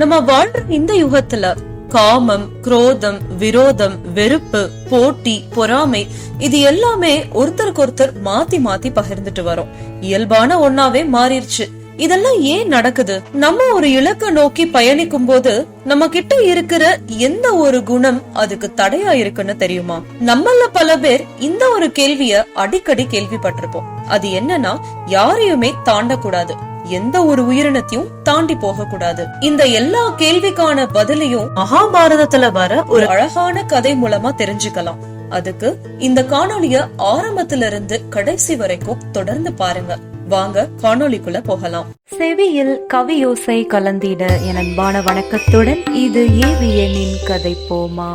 நம்ம வாழ்ற இந்த யுகத்துல காமம், குரோதம், விரோதம், வெறுப்பு, போட்டி, பொறாமை இது எல்லாமே ஒருத்தருக்கு ஒருத்தர் மாத்தி மாத்தி பகிர்ந்துட்டு வரோம். இயல்பான ஒன்னாவே மாறிடுச்சு. இதெல்லாம் ஏன் நடக்குது? நம்ம ஒரு இலக்க நோக்கி பயணிக்கும் போது நம்ம கிட்ட இருக்கிற எந்த ஒரு குணம் அதுக்கு தடையா இருக்குன்னு தெரியுமா? நம்மள பல பேர் இந்த ஒரு கேள்விய அடிக்கடி கேள்விப்பட்டிருப்போம். அது என்னன்னா, யாரையுமே தாண்டக்கூடாது, எந்த ஒரு உயிரினத்தையும் தாண்டி போக கூடாது. இந்த எல்லா கேள்விக்கான பதிலையும் மகாபாரதத்துல வர ஒரு அழகான கதை மூலமா தெரிஞ்சுக்கலாம். அதுக்கு இந்த காணொலிய ஆரம்பத்துல இருந்து கடைசி வரைக்கும் தொடர்ந்து பாருங்க. வாங்க காணொலிக்குள்ள போகலாம். செவியில் கவியோசை கலந்திட என் அன்பான வணக்கத்துடன் இது ஏவியனின் கதை போமா.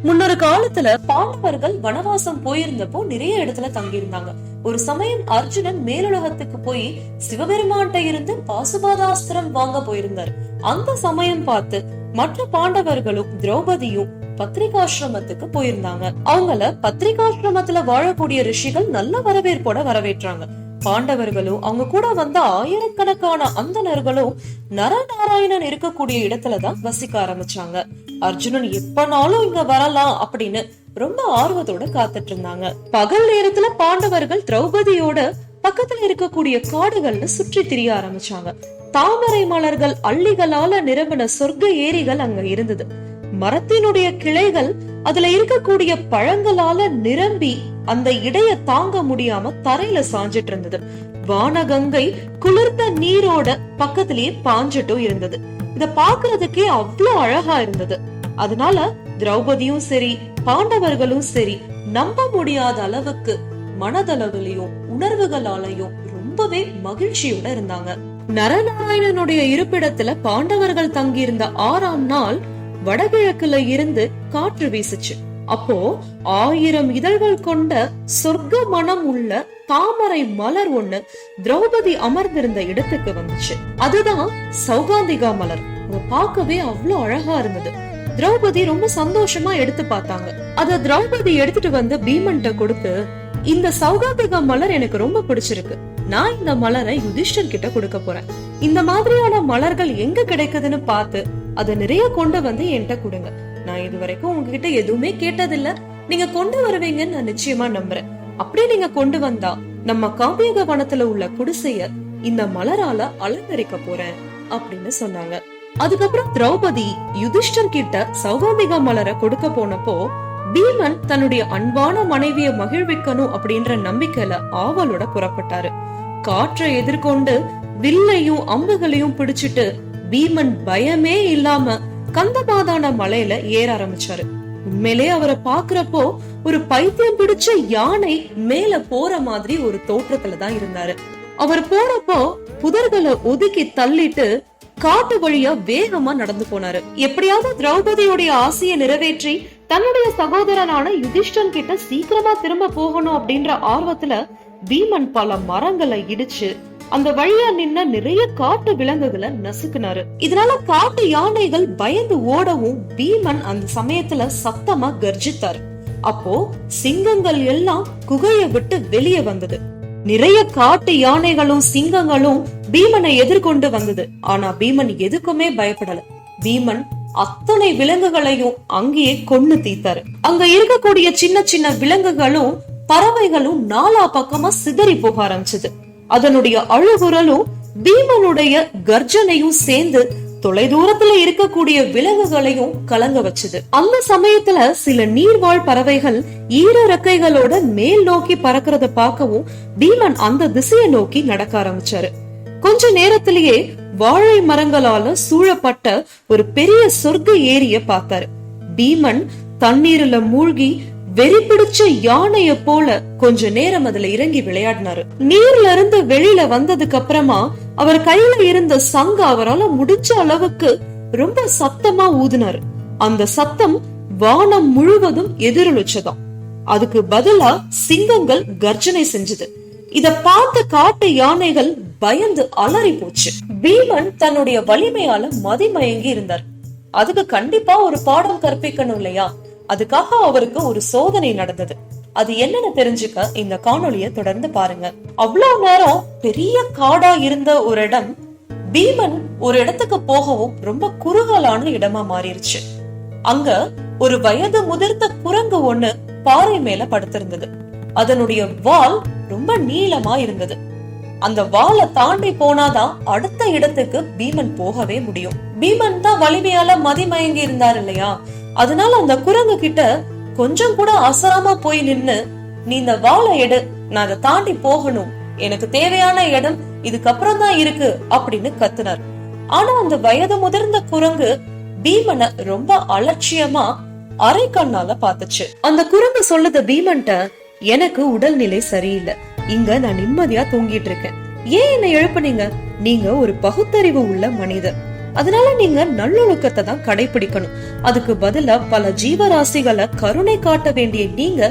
முன்னொரு காலத்துல பாண்டவர்கள் வனவாசம் போயிருந்தப்போ நிறைய இடத்துல தங்கியிருந்தாங்க. ஒரு சமயம் அர்ஜுனன் மேலுலகத்துக்கு போய் சிவபெருமான்கிட்ட இருந்து பாசுபாதாஸ்திரம் வாங்க போயிருந்தார். அந்த சமயம் பார்த்து மற்ற பாண்டவர்களும் திரௌபதியும் பத்ரிகாசிரமத்துக்கு போயிருந்தாங்க. அவங்கள பத்ரிகாசிரமத்துல வாழக்கூடிய ரிஷிகள் நல்ல வரவேற்போட வரவேற்றாங்க. பாண்டவர்களும் அவங்க கூட வந்த ஆயிரக்கணக்கான அந்தணர்களும் நரநாராயணன் இருக்கக்கூடிய இடத்துலதான் வசிக்க ஆரம்பிச்சாங்க. அர்ஜுனன் எப்பனாலும் இங்க வரலாம் அப்படின்னு ரொம்ப ஆர்வத்தோட காத்துட்டு இருந்தாங்க. பகல் நேரத்துல பாண்டவர்கள் திரௌபதியோட பக்கத்துல இருக்கக்கூடிய காடுகள்ல சுற்றி திரிய ஆரம்பிச்சாங்க. தாமரை மலர்கள் அள்ளிகளால நிரம்பின சொர்க்க ஏரிகள் அங்க இருந்தது. மரத்தினுடைய கிளைகள் அதுல இருக்கக்கூடிய பழங்களால நிரம்பி அந்த இடைய தாங்க முடியாம தரையில சாஞ்சிட்டு இருந்தது. வானகங்கை குளிர்ந்த நீரோட பக்கத்திலேயே பாஞ்சிட்டும் இருந்தது. இத பாக்குறதுக்கே அவ்வளவு அழகா இருந்தது. அதனால திரௌபதியும் சரி பாண்டவர்களும் சரி நம்ப முடியாத அளவுக்கு மனதளவிலையும் உணர்வுகளாலையும் ரொம்பவே மகிழ்ச்சியோட இருந்தாங்க. நரநாராயணனுடைய இருப்பிடத்துல பாண்டவர்கள் தங்கியிருந்த 6ஆம் நாள் வடகிழக்குல இருந்து காற்று வீசுச்சு. அப்போ 1000 இதழ்கள் கொண்ட சொர்க்க மனம் உள்ள தாமரை மலர் ஒண்ணு திரௌபதி அமர்ந்திருந்த இடத்துக்கு வந்துச்சு. அதுதான் சௌகாந்திகா மலர். பார்க்கவே அவ்வளவு அழகா இருந்தது. திரௌபதி ரொம்ப சந்தோஷமா எடுத்து பார்த்தாங்க. அத திரௌபதி எடுத்துட்டு வந்து பீமன்ட்ட கொடுத்து, இந்த சௌகாந்திகா மலர் எனக்கு ரொம்ப பிடிச்சிருக்கு, நான் இந்த மலரை யுதிஷ்டர் கிட்ட கொடுக்க போறேன். இந்த மாதிரியான மலர்கள் எங்க கிடைக்குதுன்னு பார்த்து அதை நிறைய கொண்டு வந்து என்கிட்ட கொடுங்க. நான் இது வரைக்கும் உங்ககிட்ட எதுவுமே கேட்டதில்ல, நீங்க கொண்டு வருவீங்கன்னு நான் நிச்சயமா நம்புறேன். அப்படியே நீங்க கொண்டு வந்தா நம்ம காவியக வனத்துல உள்ள குடிசைய இந்த மலரால அலங்கரிக்க போறேன் அப்படின்னு சொன்னாங்க. அதுக்கப்புறம் திரௌபதி யுதிஷ்டர் கிட்ட சௌகாந்திகா மலரை கொடுக்க போனப்போ பீமன் தன்னுடைய அன்பான மனைவிய மகிழ்விக்கணும் அப்படின்ற நம்பிக்கையில ஆவலோட புறப்பட்டாரு. காற்றை எதிர்கொண்டு வில்லையும் அம்புகளையும் பிடிச்சிட்டு பீமன் பயமே இல்லாம கந்தமாதான மலையில ஏற ஆரம்பிச்சாரு. உண்மையிலே அவரை பாக்குறப்போ ஒரு பைத்தியம் பிடிச்ச யானை மேல போற மாதிரி ஒரு தோற்றத்துலதான் இருந்தாரு. அவர் போறப்போ புதர்களை ஒதுக்கி தள்ளிட்டு காட்டு வழியா வேகமா நடந்து போனாரு. எப்படியாவது திரௌபதியோடைய ஆசையை நிறைவேற்றி தன்னுடைய சகோதரனான யுதிஷ்டன் கிட்ட சீக்கிரமா திரும்ப போகணும் அப்படின்ற ஆர்வத்துல பீமன் பல மரங்களை இடிச்சு அந்த வழியா நின்ன நிறைய காட்டு விலங்குகளை நசுக்குனாரு. இதனால காட்டு யானைகள் பயந்து ஓடவும் பீமன் அந்த சமயத்துல சத்தமா கர்ஜித்தாரு. அப்போ சிங்கங்கள் எல்லாம் குகையை விட்டு வெளியே வந்தது. நிறைய காட்டு யானைகளும் சிங்கங்களும் பீமனை எதிர்கொண்டு வந்தது. ஆனா பீமன் எதுக்குமே பயப்படல. பீமன் அத்தனை விலங்குகளையும் அங்கேயே கொன்னு தீத்தாரு. அங்க இருக்கக்கூடிய சின்ன சின்ன விலங்குகளும் பறவைகளும் நாலா பக்கமா சிதறி போக ஆரம்பிச்சது. அதனுடைய அழுகுரலும் பீமனுடைய கர்ஜனையும் சேர்ந்து தொலை தூரத்துல இருக்கக்கூடிய விலங்குகளையும் கலங்க வச்சது. அந்த சமயத்துல சில நீர்வாழ் பறவைகள் ஈர ரெக்கைகளோட மேல் நோக்கி பறக்கிறத பார்க்கவும் பீமன் அந்த திசையை நோக்கி நடக்க ஆரம்பிச்சாரு. கொஞ்ச நேரத்திலேயே வாழை மரங்களால சூழப்பட்ட ஒரு பெரிய சொர்க்க ஏரிய பார்த்தாரு. பீமன் தண்ணீர்ல மூழ்கி வெறி பிடிச்ச யானைய போல கொஞ்ச நேரம் அதுல இறங்கி விளையாடினாரு. நீர்ல இருந்து வெளியில வந்ததுக்கு அப்புறமா அவர் கையில இருந்த சங்க அவரால் முடிஞ்ச அளவுக்கு ரொம்ப சத்தமா ஊதினாரு. அந்த சத்தம் வானம் முழுவதும் எதிரொலிச்சதாம். அதுக்கு பதிலா சிங்கங்கள் கர்ஜனை செஞ்சது. இத பார்த்த காட்டு யானைகள் பயந்து அலறி போச்சு. பீமன் தன்னுடைய வலிமையால மதிமயங்கி இருந்தார். அதுக்கு கண்டிப்பா ஒரு பாடம் கற்பிக்கணும் இல்லையா? அதுக்காக அவருக்கு ஒரு சோதனை நடந்தது. அது என்னன்னு தெரிஞ்சுக்க இந்த காணொளியை தொடர்ந்து பாருங்க. அவ்வளவு நேரம் பெரிய காடா இருந்த ஒரு இடம் பீமன் ஒரு இடத்துக்கு போகவும் ரொம்ப குறுகலான இடமா மாறிடுச்சு. அங்க ஒரு வயது முதிர்ந்த குரங்கு ஒண்ணு பாறை மேல படுத்திருந்தது. அதனுடைய வால் ரொம்ப நீளமா இருந்தது. அந்த வாலை தாண்டி போனாதான் அடுத்த இடத்துக்கு பீமன் போகவே முடியும். பீமன் தான் வலிமையால மதிமயங்கி இருந்தார் இல்லையா, அதனால அந்த குரங்கு கிட்ட கொஞ்சம் கூட அசராம போய் நின்னு, நீ இந்த வாளை எடு, நான் அதை தாண்டி போகணும், எனக்கு தேவையான இடம் இதுக்கப்புறம் தான் இருக்கு அப்படின்னு கத்துனார். ஆனா அந்த வயது முதிர்ந்த குரங்கு பீமனை ரொம்ப அலட்சியமா அரை கண்ணால பாத்துச்சு. அந்த குரங்கு சொல்லுது பீமன்ட்ட, எனக்கு உடல்நிலை சரியில்லை, இங்க நான் நிம்மதியா தூங்கிட்டு இருக்கேன், ஏன் என்னை எழுப்புனீங்க? நீங்க ஒரு பகுத்தறிவு உள்ள மனிதர், அதனால நீங்க நல்லொழுக்கத்தை தான் கடைபிடிக்கணும். அதுக்கு பதிலா பல ஜீவராசிகளை கருணை காட்ட வேண்டிய நீங்க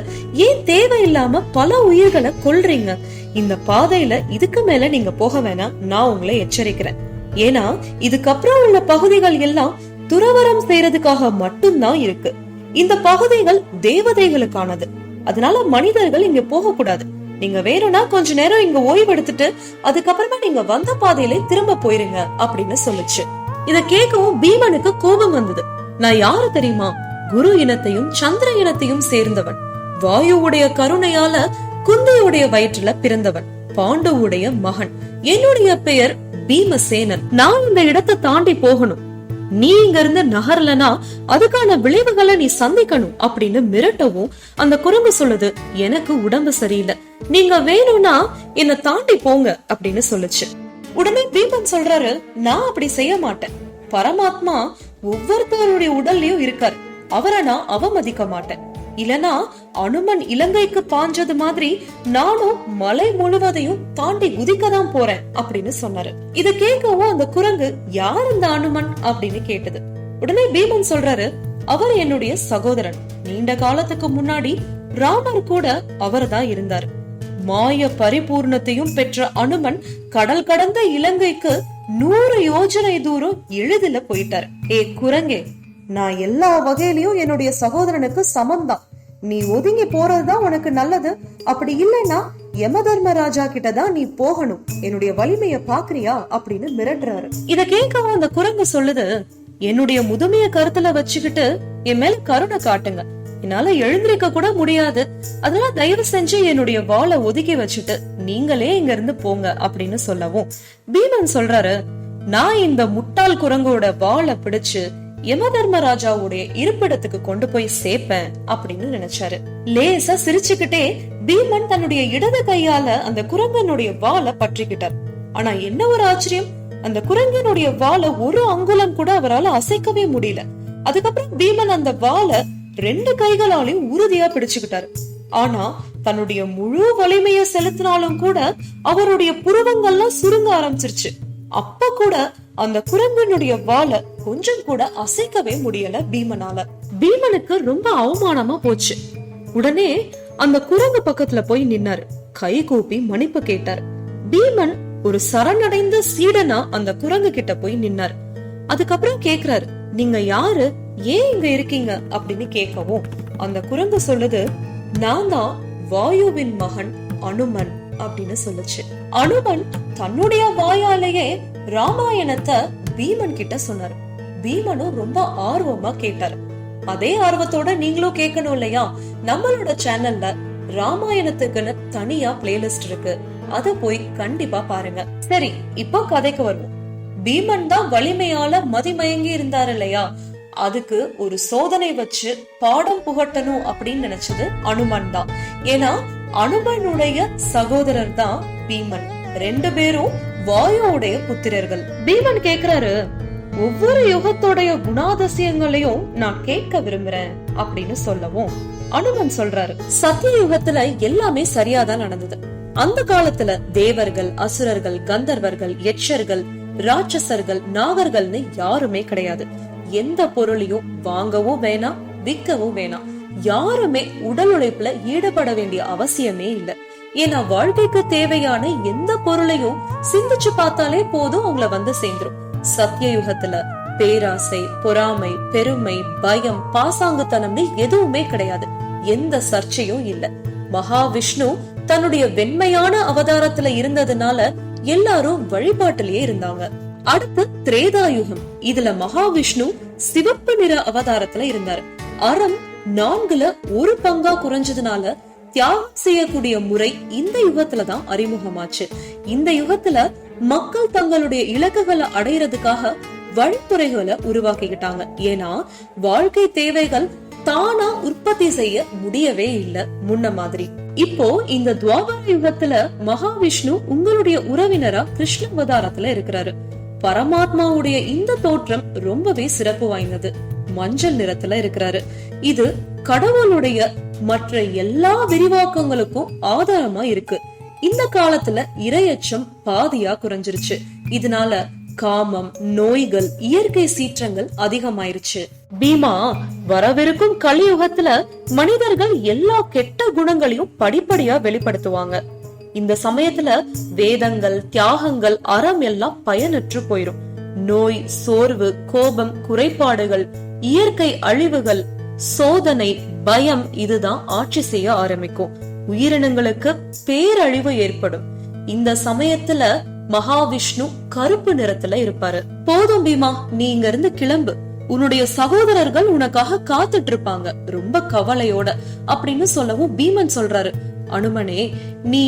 ஏன் தேவையில்லாம பல உயிர்களை கொல்றீங்க? இந்த பாதையில இதுக்கு மேல நீங்க போக வேணாம், நான் உங்களை எச்சரிக்கிறேன். ஏன்னா இதுக்கப்புறம் உள்ள பகுதிகள் எல்லாம் துறவரம் செய்யறதுக்காக மட்டும்தான் இருக்கு. இந்த பகுதிகள் தேவதைகளுக்கானது, அதனால மனிதர்கள் இங்க போக கூடாது. நீங்க வேணும்னா கொஞ்ச நேரம் இங்க ஓய்வு எடுத்துட்டு அதுக்கப்புறமா நீங்க வந்த பாதையில திரும்ப போயிருங்க அப்படின்னு சொல்லுச்சு. இத கேட்கவும் பீமனுக்கு கோபம் வந்தது. நான் யாரு தெரியுமா? குரு இனத்தையும் சந்திர இனத்தையும் சேர்ந்தவன், வாயுவுடைய கருணையால குந்தியுடைய வயிற்றுல பிறந்தவன், பாண்டுவுடைய மகன். என்னுடைய பெயர் பீமசேனன். நான் இந்த இடத்தை தாண்டி போகணும், நீ இங்க இருந்து நகரலனா அதுக்கான விளைவுகளை நீ சந்திக்கணும் அப்படின்னு மிரட்டவும் அந்த குரங்கு சொல்லுது, எனக்கு உடம்பு சரியில்லை, நீங்க வேணும்னா என்ன தாண்டி போங்க அப்படின்னு சொல்லுச்சு. உடனே பீமன் சொல்றாரு, நான் அப்படி செய்ய மாட்டேன், பரமாத்மா ஒவ்வொருத்தருடைய உடல்லயும் இருக்காரு, அவரை நான் அவமதிக்க மாட்டேன். இல்லனா அனுமன் இலங்கைக்கு பாஞ்சது மாதிரி நானும் மலை முழுவதையும் தாண்டி குதிக்கதான் போறேன் அப்படின்னு சொன்னாரு. இத கேட்கவும் அந்த குரங்கு, யார் இந்த அனுமன் அப்படின்னு கேட்டது. உடனே பீமன் சொல்றாரு, அவர் என்னுடைய சகோதரன், நீண்ட காலத்துக்கு முன்னாடி ராமர் கூட அவர் தான் இருந்தாரு. மாய பரிபூர்ணத்தையும் பெற்ற அனுமன் கடல் கடந்த இலங்கைக்கு 100 யோஜனை தூரம் எளிதில போயிட்டாரு. ஏ குரங்கே, நான் எல்லா வகையிலயும் என்னுடைய சகோதரனுக்கு சமம்தான், நீ ஒதுங்கி போறதுதான் உனக்கு நல்லது, அப்படி இல்லைன்னா யமதர்மராஜா கிட்டதான் நீ போகணும், என்னுடைய வலிமைய பாக்குறியா அப்படின்னு மிரட்டுறாரு. இத கேட்கவும் அந்த குரங்கு சொல்லுது, என்னுடைய முதுமைய கருத்துல வச்சுக்கிட்டு என் மேல கருணை காட்டுங்க, என்னால எழுந்திருக்க கூட முடியாது, அதனால தயவு செஞ்சு என்னுடைய வாளை ஒதுக்கி வச்சுட்டு நீங்களே இங்க இருந்து போங்க அப்படின்னு சொல்லவும் பீமன் சொல்றாரு, நான் இந்த முட்டாள் குரங்கோட வாளை பிடிச்சு யமதர்மராஜாவுடைய இருப்பிடத்துக்கு கொண்டு போய் சேர்ப்பேன் அப்படின்னு நினைச்சாரு. லேசா சிரிச்சுக்கிட்டே பீமன் தன்னுடைய இடது கையால அந்த குரங்கனுடைய வாளை பற்றிக்கிட்டார். ஆனா என்ன ஒரு ஆச்சரியம், அந்த குரங்கனுடைய வாளை ஒரு அங்குலம் கூட அவரால் அசைக்கவே முடியல. அதுக்கப்புறம் பீமன் அந்த வாளை 2 கைகளாலையும் உறுதியா பிடிச்சுக்கிட்டாரு. ஆனா தன்னுடைய முழு வலிமைய செலுத்தினாலும் கூட அவருடைய புருவங்கள்லாம் சுருங்க ஆரம்பிச்சிருச்சு. அப்ப கூட அந்த குரங்கனுடைய வாளை கொஞ்சம் கூட அசைக்கவே முடியல பீமனால. பீமனுக்கு ரொம்ப அவமானமா போச்சு. உடனே அந்த குரங்கு பக்கத்துல போய் நின்னாரு, கை கூப்பி மன்னிப்பு கேட்டாரு. பீமன் ஒரு சரணடைந்த சீடனா அந்த குரங்கு கிட்ட போய் நின்னாரு. அதுக்கப்புறம் கேக்குறாரு, நீங்க யாரு, ஏன் இங்க இருக்கீங்க அப்படின்னு கேட்கவும் அந்த குரங்கு சொல்லுது, நான் தான் வாயுவின் மகன் அனுமன் அப்படின்னு சொல்லுச்சு. அனுமன் தன்னுடைய வாயாலேயே ராமாயணத்தை பீமன் கிட்ட சொன்னாரு. பீமனும் ரொம்ப ஆர்வமா கேட்டாரு. அதே ஆர்வத்தோட நீங்களும் கேட்கணும் இல்லையா? நம்மளோட சேனல்ல ராமாயணத்துக்குன்னு தனியா பிளேலிஸ்ட் இருக்கு, அத போய் கண்டிப்பா பாருங்க. சரி, இப்போ கதைக்கு வருவோம். பீமன் தான் வலிமையால மதிமயங்கி இருந்தாரு இல்லையா, அதுக்கு ஒரு சோதனை வச்சு பாடம் புகட்டணும் அப்படின்னு நினைச்சது அனுமன் தான். ஏன்னா அனுமனுடைய சகோதரர் தான் பீமன். 2 பேரும் வாயுடைய புத்திரர்கள். பீமன் கேக்குறாரு, ஒவ்வொரு யுகத்தோடைய குணாதிசயங்களையும் நான் கேட்க விரும்புறேன் அப்படின்னு சொல்லவும் அனுமன் சொல்றாரு, சத்திய யுகத்துல எல்லாமே சரியாதான் நடந்தது. அந்த காலத்துல தேவர்கள், அசுரர்கள், கந்தர்வர்கள், யட்சர்கள், ராட்சசர்கள், நாகர்கள்னு யாருமே கிடையாது. எந்த பொருளையும் வாங்கவும் வேணாம், விற்கவும் வேணாம். யாருமே உடல் உழைப்புல ஈடுபட வேண்டிய அவசியமே இல்ல. ஏன்னா வாழ்க்கைக்கு தேவையான எந்த பொருளையும் சிந்திச்சு பார்த்தாலே போதும் அவங்கள வந்து சேர்ந்துரும். சத்திய யுகத்துல பேராசை, பொறாமை, பெருமை, பயம், பாசாங்குத்தனம்னு எதுவுமே கிடையாது. எந்த சர்ச்சையும் இல்ல. மகாவிஷ்ணு தன்னுடைய வெண்மையான அவதாரத்துல இருந்ததுனால எல்லாரும் வழிபாட்டிலேயே இருந்தாங்க. அடுத்து திரேதாயுகம். இதுல மகாவிஷ்ணு சிவப்பு நிற அவதாரத்துல இருந்தாரு. அறம் 4ல் 1 பங்கா குறைஞ்சதுனால தியாகம் செய்யக்கூடிய முறை இந்த யுகத்துலதான் அறிமுகமாச்சு. இந்த யுகத்துல மக்கள் தங்களுடைய இலக்குகளை அடையிறதுக்காக வழிமுறைகளை உருவாக்கிக்கிட்டாங்க. ஏன்னா வாழ்க்கை தேவைகள் தானா உற்பத்தி செய்ய முடியவே இல்ல முன்ன மாதிரி. இப்போ இந்த துவாபர யுகத்துல மகாவிஷ்ணு உங்களுடைய உறவினரா கிருஷ்ண அவதாரத்துல இருக்கிறாரு. பரமாத்மாவுடைய இந்த தோற்றம் ரொம்பவே சிறப்பு வாய்ந்தது. மஞ்சள் நிறத்துல இருக்கிறாரு. இது கடவுளுடைய மற்ற எல்லா விரிவாக்கங்களுக்கும் ஆதாரமா இருக்கு. இந்த காலத்துல இரையச்சம் பாதியா குறைஞ்சிருச்சு. இதனால காமம், நோய்கள், இயற்கை சீற்றங்கள் அதிகமாயிருச்சு. பீமா, வரவிருக்கும் கலியுகத்துல மனிதர்கள் எல்லா கெட்ட குணங்களையும் படிப்படியா வெளிப்படுத்துவாங்க. இந்த சமயத்துல வேதங்கள், தியாகங்கள், அறம் எல்லாம் பயனற்று போயிரும். நோய், சோர்வு, கோபம், குறைபாடுகள், இயற்கை அழிவுகள், சோதனை, பயம் இதுதான் ஆட்சி செய்ய ஆரம்பிக்கும். உயிரினங்களுக்கு பேரழிவு ஏற்படும். இந்த சமயத்துல மகாவிஷ்ணு கருப்பு நிறத்துல இருப்பாரு. போதும் பீமா, நீ இங்க இருந்து கிளம்பு. உன்னுடைய சகோதரர்கள் உனக்காக காத்துட்டு இருப்பாங்க ரொம்ப கவலையோட அப்படின்னு சொல்லவும் பீமன் சொல்றாரு, அனுமனே, நீ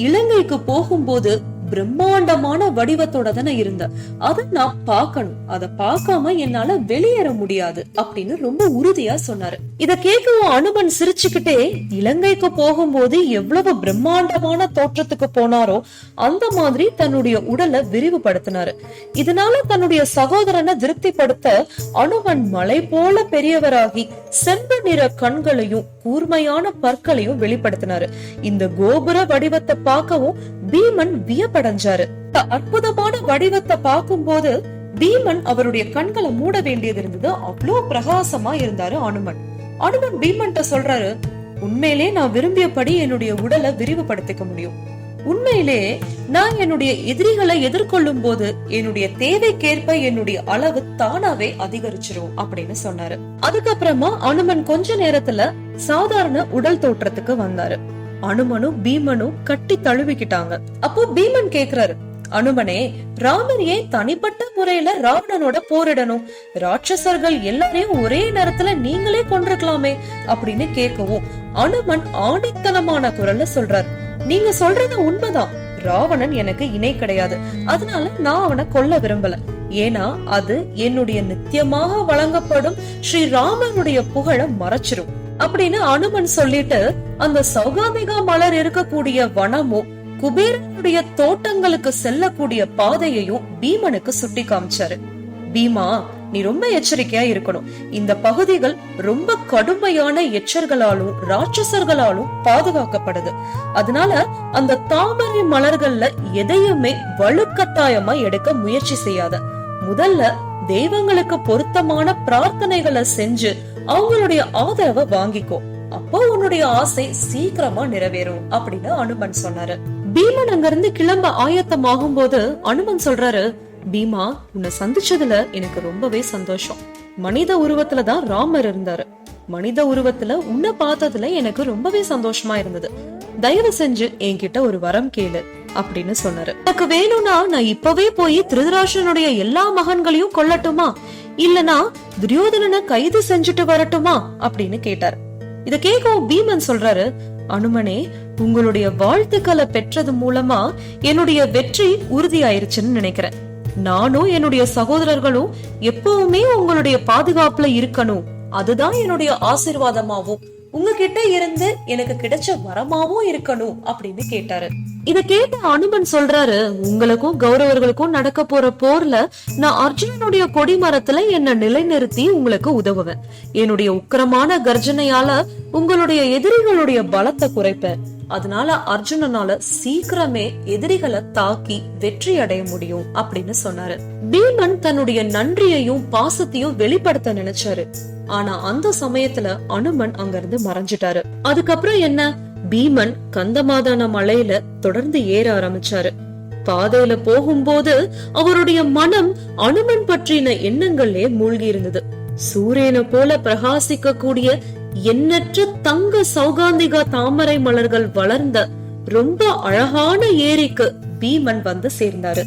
இலங்கைக்கு போகும்போது பிரம்மாண்டமான வடிவத்தோட தானே இருந்த. அத நான் பார்க்கணும். அத பார்க்காம என்னால வெளியேற முடியாது அப்படின்னு ரொம்ப உறுதியா சொன்னாரு. இத கேட்கவும் அனுமன் சிரிச்சுக்கிட்டே, இலங்கைக்கு போகும்போது எவ்வளவு பிரம்மாண்டமான தோற்றத்துக்கு போனாரோ அந்த மாதிரி தன்னுடைய உடலை விரிவுபடுத்தினாரு. இதனால தன்னுடைய சகோதரனை திருப்திப்படுத்த அனுமன் மலை போல பெரியவராகி செம்பு நிற கண்களையும் கூர்மையான பற்களையும் வெளிப்படுத்தினாரு. இந்த கோபுர வடிவத்தை பார்க்கவும் பீமன் வியப்படைஞ்சாரு. அற்புதமான வடிவத்தை பார்க்கும் போது பீமன் அவருடைய கண்களை மூட வேண்டியது இருந்தது. அவ்வளோ பிரகாசமா இருந்தாரு அனுமன். அனுமன் பீமன்ட்ட சொல்றாரு, உண்மையிலே நான் விரும்பியபடி என்னுடைய உடலை விரிவுபடுத்திக்க முடியும். உண்மையிலே நான் என்னுடைய எதிரிகளை எதிர்கொள்ளும் போது என்னுடைய தேவைக்கேற்ப என்னுடைய அளவு தானாவே அதிகரிச்சிரும் அப்படின்னு சொன்னாரு. அதுக்கப்புறமா அனுமன் கொஞ்ச நேரத்துல சாதாரண உடல் தோற்றத்துக்கு வந்தாரு. அனுமனும் பீமனும் கட்டி தழுவிக்கிட்டாங்க. அப்போ பீமன் கேக்குறாரு, அனுமனே, ராமர் ஏன் தனிப்பட்ட முறையில ராவணனோட போரிடணும்? ராட்சசர்கள் எல்லாரையும் ஒரே நேரத்துல நீங்களே கொண்டிருக்கலாமே அப்படின்னு கேட்கவும் அனுமன் ஆணித்தனமான குரல்ல சொல்றாரு, நீங்க சொல்றது உண்மைதான். ராவணன் எனக்கு இணை கிடையாது. அதனால நான் அவனை கொல்ல விரும்பல. ஏன்னா அது என்னுடைய நித்தியமாக வழங்கப்படும் ஸ்ரீ ராமனுடைய புகழ மறைச்சிரும் அப்படின்னு அனுமன் சொல்லிட்டு அந்த சௌகாமிகா மலர் இருக்கக்கூடிய வனமும் குபேரனுடைய தோட்டங்களுக்கு செல்லக்கூடிய பாதையையும் பீமனுக்கு சுட்டி காமிச்சாரு. பீமா, நீ ரொம்ப எச்சரிக்கையா இருக்கணும். இந்த பகுதிகள் ரொம்ப கடுமையான எச்சர்களாலும் ராட்சசர்களாலும் பாதுகாக்கப்படுது. அதனால அந்த தாமரை மலர்கள்ல எதையுமே வலுக்கட்டாயமா எடுக்க முயற்சி செய்யாத. முதல்ல தெய்வங்களுக்கு பொருத்தமான பிரார்த்தனைகளை செஞ்சு அவங்களுடைய ஆதரவை வாங்கிக்கோ. அப்போ உன்னுடைய ஆசை சீக்கிரமா நிறைவேறும் அப்படின்னு அனுமன் சொன்னாரு. பீமன் அங்க இருந்து கிளம்ப ஆயத்தமாகும் போது அனுமன் சொல்றாரு, பீமா, உன்னை சந்திச்சதுல எனக்கு ரொம்பவே சந்தோஷம். மனித உருவத்துலதான் ராமர் இருந்தாரு. மனித உருவத்துல உன்னை பார்த்ததுல எனக்கு ரொம்பவே சந்தோஷமா இருந்தது. தயவு செஞ்சு என்கிட்ட ஒரு வரம் கேளு அப்படின்னு சொன்னாரு. எனக்கு வேணும்னா நான் இப்பவே போய் திருதராஷ்டிரனுடைய எல்லா மகன்களையும் கொல்லட்டுமா, இல்லனா துரியோதனனை கைது செஞ்சுட்டு வரட்டுமா அப்படின்னு கேட்டாரு. இத கேட்கவும் பீமன் சொல்றாரு, அனுமனே, உங்களுடைய வாழ்த்துக்களை பெற்றது மூலமா என்னுடைய வெற்றி உறுதியாயிருச்சுன்னு நினைக்கிறேன். நானும் என்னுடைய சகோதரர்களும் எப்பவுமே உங்களுடைய பாதுகாப்புல இருக்கணும். அதுதான் என்னுடைய ஆசீர்வாதமாவும் உங்ககிட்ட இருந்து எனக்கு கிடைச்ச வரமாவும் இருக்கணும் அப்படின்னு கேட்டாரு. இத கேட்ட அனுமன் சொல்றாரு, உங்களுக்கும் கௌரவர்களுக்கும் நடக்க போற போர்ல நான் அர்ஜுனனுடைய கொடிமரத்துல என்ன நிலைநிறுத்தி உங்களுக்கு உதவுவேன். என்னுடைய உக்கிரமான கர்ஜனையால உங்களுடைய எதிரிகளுடைய பலத்தை குறைப்பேன். அதனால அர்ஜுனனால சீக்கிரமே எதிரிகளை தாக்கி வெற்றி அடைய முடியும் அப்படின்னு சொன்னாரு. பீமன் தன்னுடைய நன்றியையும் பாசத்தையும் வெளிப்படுத்த நினைச்சாரு. ஆனா அந்த சமயத்துல அனுமன் அங்க இருந்து மறைஞ்சிட்டாரு. அதுக்கப்புறம் என்ன, பீமன் கந்தமாதான மலையில தொடர்ந்து ஏற ஆரம்பிச்சாரு. பாதையில போகும்போது அவருடைய மனம் அனுமன் பற்றின எண்ணங்களே மூழ்கி இருந்தது. சூரியனை போல பிரகாசிக்க கூடிய எண்ணற்ற தங்க சௌகாந்திகா தாமரை மலர்கள் வளர்ந்த ரொம்ப அழகான ஏரிக்கு பீமன் வந்து சேர்ந்தாரு.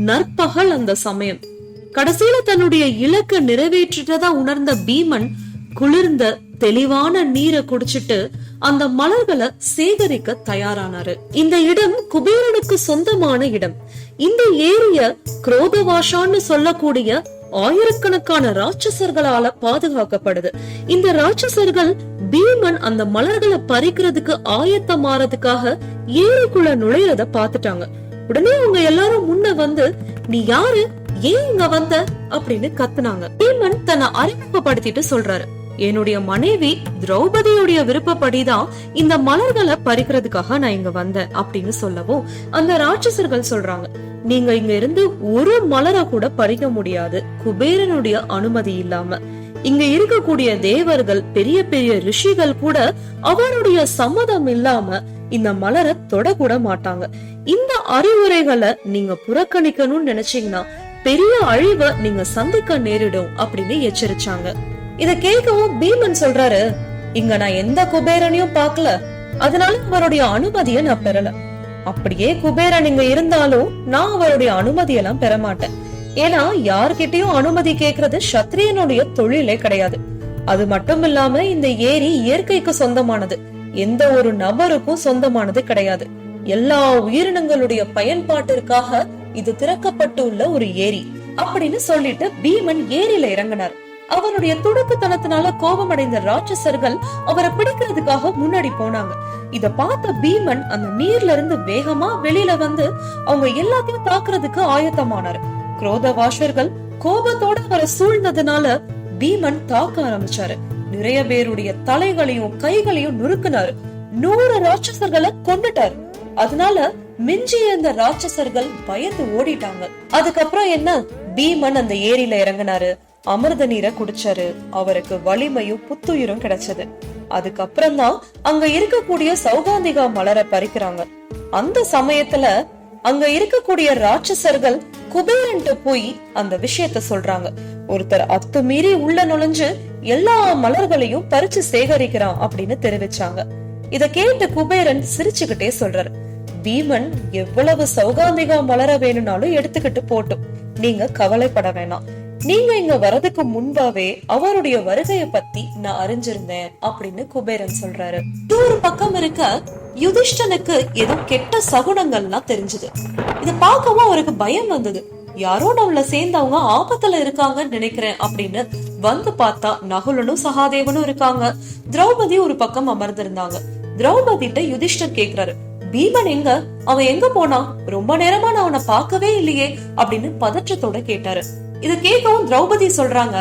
நற்பகல் அந்த சமயம். கடைசியில தன்னுடைய இலக்கை நிறைவேற்றிட்டதா உணர்ந்த பீமன் குளிர்ந்த தெளிவான நீரை குடிச்சிட்டு அந்த மலர்களை சேகரிக்க தயாரானாரு. இந்த இடம் குபேரனுக்கு சொந்தமான இடம். இந்த ஏரிய குரோதவாஷான்னு சொல்லக்கூடிய ஆயிரக்கணக்கான ராட்சசர்களால பாதுகாக்கப்படுது. இந்த ராட்சசர்கள் பீமன் அந்த மலர்களை பறிக்கிறதுக்கு ஆயத்தமாறதுக்காக ஏரிக்குள்ள நுழையறத பாத்துட்டாங்க. உடனே அவங்க எல்லாரும் முன்ன வந்து, நீ யாரு, ஏன் இங்க வந்த அப்படின்னு கத்துனாங்க. பீமன் தன்னை அறிமுகப்படுத்திட்டு சொல்றாரு, என்னுடைய மனைவி திரௌபதியுடைய விருப்பப்படிதான் இந்த மலர்களை பறிக்கிறதுக்காக நான் இங்க வந்தேன் அப்படின்னு சொல்லவும் அந்த ராட்சசர்கள் சொல்றாங்க, நீங்க இங்க இருந்து ஒரு மலரை கூட பறிக்க முடியாது குபேரனுடைய அனுமதி இல்லாம. இங்க இருக்கக்கூடிய தேவர்கள், பெரிய பெரிய ரிஷிகள் கூட அவருடைய சம்மதம் இல்லாம இந்த மலரை தொடக்கூட மாட்டாங்க. இந்த அறிவுரைகளை நீங்க புறக்கணிக்கணும்னு நினைச்சீங்கன்னா பெரிய அழிவை நீங்க சந்திக்க நேரிடும் அப்படின்னு எச்சரிச்சாங்க. இத கேட்கவும் பீமன் சொல்றாரு, இங்க நான் எந்த குபேரனையும் பார்க்கல, அதனால அவருடைய அனுமதியை நான் பெறல. அப்படியே குபேரன் இங்க இருந்தாலும் நான் அவருடைய அனுமதியெல்லாம் பெற மாட்டேன். ஏன்னா யார்கிட்டயும் அனுமதி கேக்குறது சத்திரியனுடைய தொழிலே கிடையாது. அது மட்டும் இல்லாம இந்த ஏரி இயற்கைக்கு சொந்தமானது, எந்த ஒரு நபருக்கும் சொந்தமானது கிடையாது. எல்லா உயிரினங்களுடைய பயன்பாட்டிற்காக இது திறக்கப்பட்டுள்ள ஒரு ஏரி அப்படின்னு சொல்லிட்டு பீமன் ஏரியில இறங்கினார். அவருடைய துடுக்குத்தனத்தினால கோபமடைந்த ராட்சசர்கள் அவரை பிடிக்கிறதுக்காக முன்னாடி போனாங்க. இத பார்த்த பீமன் அந்த நீர்ல இருந்து வேகமா வெளியில வந்து அவங்க எல்லாத்தையும் தாக்குறதுக்கு ஆயத்தமானாரு. குரோதவாஷர்கள் கோபத்தோட அவரை சூழ்ந்ததுனால பீமன் தாக்க ஆரம்பிச்சாரு. நிறைய பேருடைய தலைகளையும் கைகளையும் நுறுக்குனாரு. 100 ராட்சசர்களை கொண்டுட்டாரு. அதனால மிஞ்சிய இந்த ராட்சசர்கள் பயந்து ஓடிட்டாங்க. அதுக்கப்புறம் என்ன, பீமன் அந்த ஏரியில இறங்கினாரு, அமிர்த நீரை குடிச்சாரு. அவருக்கு வலிமையும் புத்துயிரும் கிடைச்சது. அதுக்கப்புறம் தான் அங்க இருக்கக்கூடிய சௌகாந்திகா மலரை பறிக்கிறாங்க. அந்த சமயத்துல அங்க இருக்கக்கூடிய ராட்சசர்கள் குபேரன்ட்ட போய் அந்த விஷயத்த சொல்றாங்க. ஒருத்தர் அத்துமீறி உள்ள நுழைஞ்சு எல்லா மலர்களையும் பறிச்சு சேகரிக்கிறான் அப்படின்னு தெரிவிச்சாங்க. இத கேட்டு குபேரன் சிரிச்சுக்கிட்டே சொல்றாரு, பீமன் எவ்வளவு சௌகாந்திகா மலர வேணும்னாலும் எடுத்துக்கிட்டு போட்டும், நீங்க கவலைப்பட வேணாம். நீங்க இங்க வரதுக்கு முன்பாவே அவருடைய வருகைய பத்தி நான் அறிஞ்சிருந்தேன் அப்படின்னு குபேரன் சொல்றாரு. இன்னொரு பக்கம் இருக்க யுதிஷ்டனுக்கு ஏதோ கெட்ட சகுனங்கள்லாம் தெரிஞ்சது. இத பார்க்கவும் அவருக்கு பயம் வந்தது. யாரோ நம்மள சேர்ந்தவங்க ஆபத்துல இருக்காங்கன்னு நினைக்கிறேன் அப்படின்னு வந்து பார்த்தா நகுலனும் சகாதேவனும் இருக்காங்க. திரௌபதி ஒரு பக்கம் அமர்ந்திருந்தாங்க. திரௌபதிட்ட யுதிஷ்டர் கேக்குறாரு, பீமன் எங்க, அவன் எங்க போனான், ரொம்ப நேரமா நான் அவனை பார்க்கவே இல்லையே அப்படின்னு பதற்றத்தோட கேட்டாரு. இத கேட்கவும் திரௌபதி சொல்றாங்க,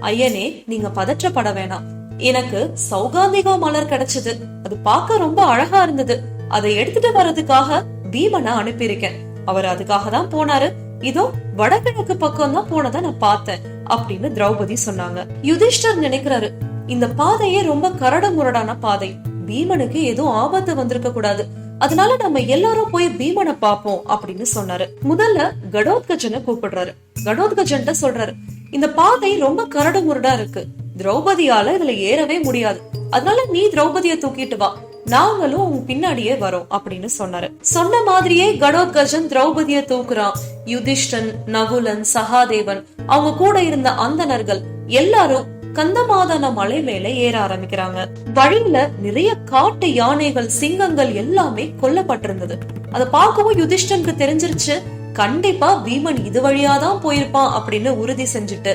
ஐயனே நீங்க பதற்றப்பட வேணாம், எனக்கு சௌகாந்திகா மலர் கிடைச்சது, அது பார்க்க ரொம்ப அழகா இருந்தது, அதை எடுத்துட்டு வர்றதுக்காக பீமனை அனுப்பியிருக்கேன். அவர் அதுக்காக தான் போனாரு, இதோ வடகிழக்கு பக்கம் தான் போனதை நான் பார்த்தேன் அப்படின்னு திரௌபதி சொன்னாங்க. யுதிஷ்டர் நினைக்கிறாரு, இந்த பாதையே ரொம்ப கரடு முரடான பாதை, பீமனுக்கு எதுவும் ஆபத்து வந்திருக்க கூடாது, அதனால நம்ம எல்லாரும் போய் பீமனை பாப்போம் அப்படின்னு சொன்னாரு. முதல்ல கடோத்கஜனை கூப்பிடுறாரு. கடோத்கஜன்ட்ட சொல்றாரு, இந்த பாதை ரொம்ப கரடு முரடா இருக்கு, திரௌபதியால இதுல ஏறவே முடியாது, அதனால நீ திரௌபதியை தூக்கிட்டு வா, நாங்களும் உங்க பின்னாடியே வரோம் அப்படின்னு சொன்னாரு. சொன்ன மாதிரியே கடோத்கஜன் திரௌபதியை தூக்குறான். யுதிஷ்டன், நகுலன், சகாதேவன், அவங்க கூட இருந்த அந்தணர்கள் எல்லாரும் கந்தமாதன மலை மேல ஏற ஆரம்பிக்கிறாங்க. வழியில நிறைய காட்டு யானைகள், சிங்கங்கள் எல்லாமே கொல்லப்பட்டிருந்தது. அதை பார்க்கவும் யுதிஷ்டனுக்கு தெரிஞ்சிருச்சு, கண்டிப்பா பீமன் இது வழியாதான் போயிருப்பான் அப்படின்னு உறுதி செஞ்சுட்டு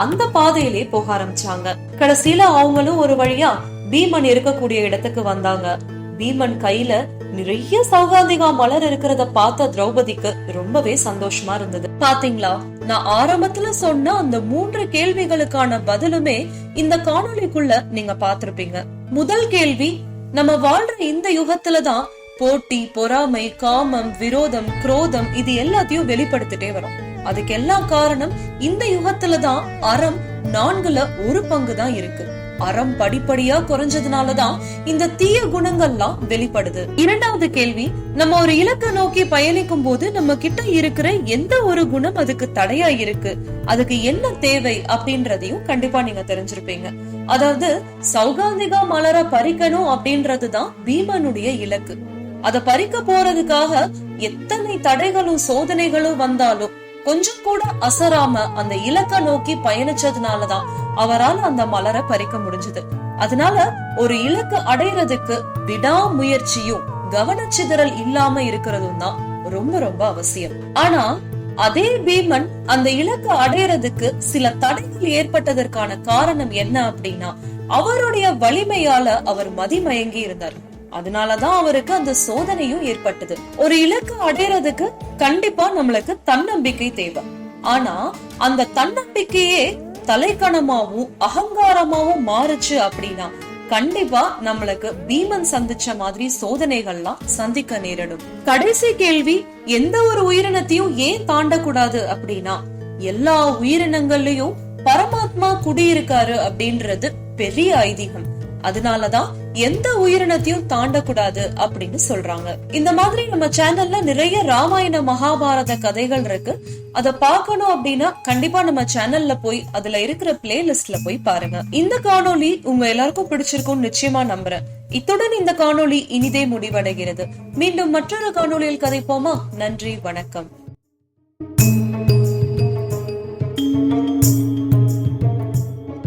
அந்த பாதையிலே போக ஆரம்பிச்சாங்க. கடைசியில அவங்களும் ஒரு வழியா பீமன் இருக்கக்கூடிய இடத்துக்கு வந்தாங்க. பீமன் கையில நிறைய சௌகாந்திகா மலர் இருக்கிறத பார்த்த திரௌபதிக்கு ரொம்பவே சந்தோஷமா இருந்தது. பாத்தீங்களா, நான் ஆரம்பத்துல சொன்ன அந்த 3 கேள்விகளுக்கான பதிலுமே இந்த காணொளிக்குள்ள நீங்க பாத்திருப்பீங்க. முதல் கேள்வி, நம்ம வாழ்ற இந்த யுகத்துலதான் போட்டி, பொறாமை, காமம், விரோதம், குரோதம் இது எல்லாத்தையும் வெளிப்படுத்திட்டே வரும். அதுக்கெல்லாம் காரணம் இந்த யுகத்துலதான் அறம் 4ல் 1 பங்கு தான் இருக்கு. அறம் படிப்படியா குறைஞ்சதுனாலதான் இந்த தீய குணங்கள்லாம் வெளிப்படுது. இரண்டாவது கேள்வி, நம்ம ஒரு இலக்கை நோக்கி பயணிக்கும் போது நம்ம கிட்ட இருக்கிற எந்த ஒரு குணம் அதுக்கு தடையா இருக்கு, அதுக்கு என்ன தேவை அப்படின்றதையும் கண்டிப்பா நீங்க தெரிஞ்சிருப்பீங்க. அதாவது சௌகாந்திகா மலர பறிக்கணும் அப்படின்றதுதான் பீமனுடைய இலக்கு. அத பறிக்க போறதுக்காக எத்தனை தடைகளும் சோதனைகளும் வந்தாலும் கொஞ்சம் கூட அசராம அந்த இலக்க நோக்கி பயணிச்சதுனாலதான் அவரால் அந்த மலரை பறிக்க முடிஞ்சது. அதனால ஒரு இலக்கு அடைறதுக்கு விடாமுயற்சியும் கவனச்சிதறல் இல்லாம இருக்கிறதும் தான் ரொம்ப ரொம்ப அவசியம். ஆனா அதே பீமன் அந்த இலக்கு அடைறதுக்கு சில தடைகள் ஏற்பட்டதற்கான காரணம் என்ன அப்படின்னா, அவருடைய வலிமையால அவர் மதிமயங்கி இருந்தார். அதனாலதான் அவருக்கு அந்த சோதனையும் ஏற்பட்டது. ஒரு இலக்கு அடைறதுக்கு கண்டிப்பா நம்மளுக்கு தன்னம்பிக்கை தேவை. ஆனா அந்த தன்னம்பிக்கையே தலைக்கணமாவும் அகங்காரமாவும் மாறுச்சு அப்படின்னா கண்டிப்பா நம்மளுக்கு பீமன் சந்திச்ச மாதிரி சோதனைகள்லாம் சந்திக்க நேரிடும். கடைசி கேள்வி, எந்த ஒரு உயிரினத்தையும் ஏன் தாண்டக்கூடாது அப்படின்னா, எல்லா உயிரினங்கள்லயும் பரமாத்மா குடியிருக்காரு அப்படின்றது பெரிய ஐதீகம். அதனாலதான் எந்த உயிரினத்தையும் தாண்டக்கூடாது அப்படின்னு சொல்றாங்க. இந்த மாதிரி நம்ம சேனல்ல நிறைய ராமாயண மகாபாரத கதைகள் இருக்கு. அத பார்க்கணும் அப்படின்னா கண்டிப்பா நம்ம சேனல்ல போய் அதுல இருக்கிற பிளேலிஸ்ட்ல போய் பாருங்க. இந்த காணொளி உங்க எல்லாருக்கும் பிடிச்சிருக்கும் நிச்சயமா நம்புறேன். இத்துடன் இந்த காணொளி இனிதே முடிவடைகிறது. மீண்டும் மற்றொரு காணொளியில் கதைப்போமா? நன்றி, வணக்கம்.